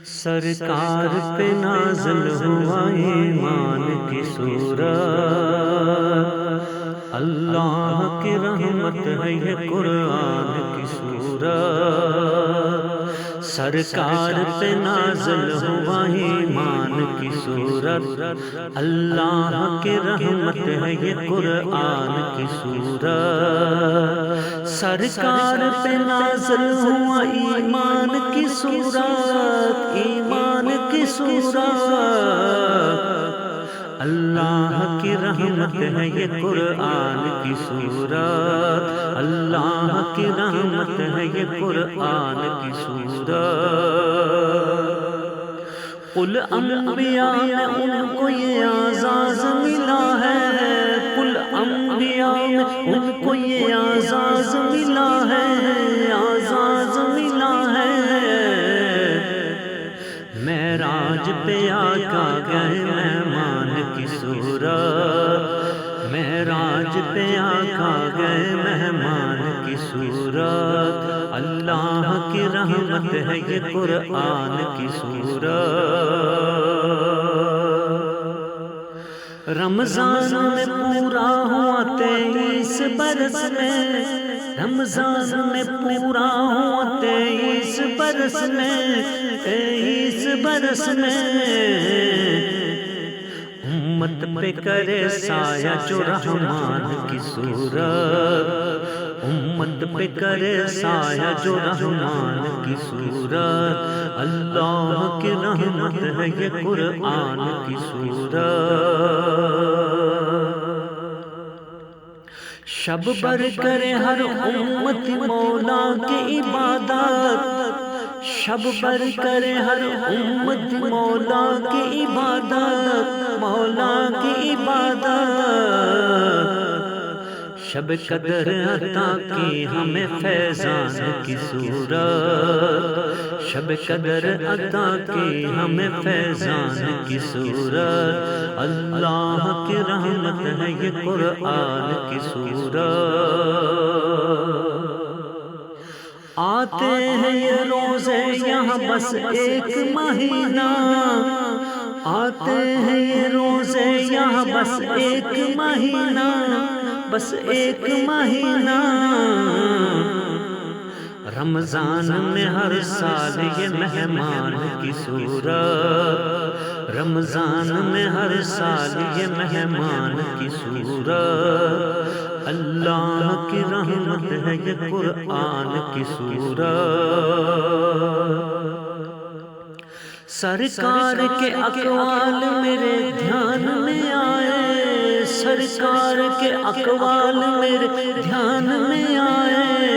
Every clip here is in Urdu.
سرکار پہ نازل ہوا ایمان کی سورت، اللہ کی رحمت ہے یہ قرآن کی سورت۔ سرکار پہ نازل ہوا ایمان کی سورت، اللہ کی رحمت ہے یہ قرآن کی سورت۔ سرکار پہ نازل ہوا ایمان کی سورت، ایمان کی سورت، اللہ کی رحمت ہے یہ قرآن کی سورت، اللہ کی رحمت ہے یہ قرآن کی سورت۔ قل انبیاء میں ان کو یہ اعزاز ملا ہے، قل انبیاء میں ان کو یہ اعزاز ملا ہے، اعزاز ملا ہے۔ معراج پہ آقا گئے مہمان کی صورت، معراج پہ آقا گئے مہمان کی صورت، اللہ کی رحمت ہے یہ قرآن کی صورت۔ رمضان میں پورا ہوا 23 برس میں، رمضان میں پورا ہوا 23 برس میں، 23 برس میں امت پہ کرے سایہ جو رحمان کی صورت، امت پہ کرے سایہ جو رحمان کی صورت، اللہ کی رحمت ہے یہ قرآن کی صورت۔ شب بر کرے ہر امت مولا کی عبادت، شب بر کرے ہر امت مولا کی عبادت، مولا کی عبادت۔ شب قدر عطا کی ہمیں فیضان کی صورت، شب قدر عطا کی ہمیں فیضان کی صورت، اللہ کی رحمت ہے یہ قرآن کی صورت۔ آتے ہیں یہ روزے یہاں بس ایک مہینہ، آتے ہیں یہ روزے یہاں بس ایک مہینہ، بس ایک مہینہ۔ رمضان میں ہر سال یہ مہمان کی صورت، رمضان میں ہر سال یہ مہمان کی صورت، اللہ کی رحمت ہے یہ قرآن کی صورت۔ سرکار کے اقوال میرے دھیان میں آئے، سرکار کے اقوال میرے دھیان میں آئے،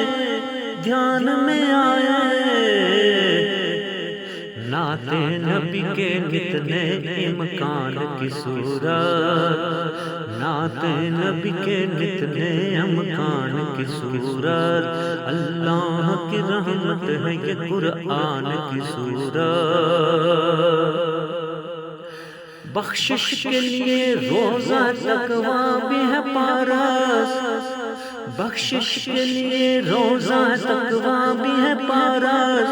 دھیان میں آئے۔ نعت نبی کے کتنے امکان کی صورت، نعت نبی کے کتنے امکان کی صورت، اللہ کی رحمت ہے یہ قرآن کی صورت۔ بخشش کے لیے روزہ تقویٰ بھی ہے پارس، بخشش کے لیے روزہ تقویٰ بھی ہے پارس،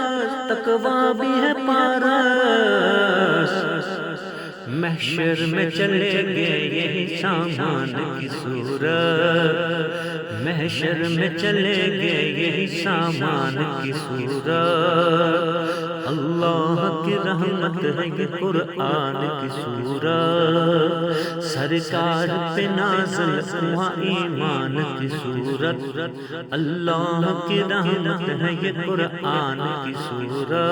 تقویٰ بھی ہے پارس۔ محشر میں چلے گے یہی سامان کی صورت، محشر میں چلے گے یہی سامان کی صورت، اللہ کی رحمت ہے یہ قرآن کی صورت۔ سرکار پہ نازل ہوا ایمان کی صورت، اللہ کی رحمت ہے یہ قرآن کی صورت۔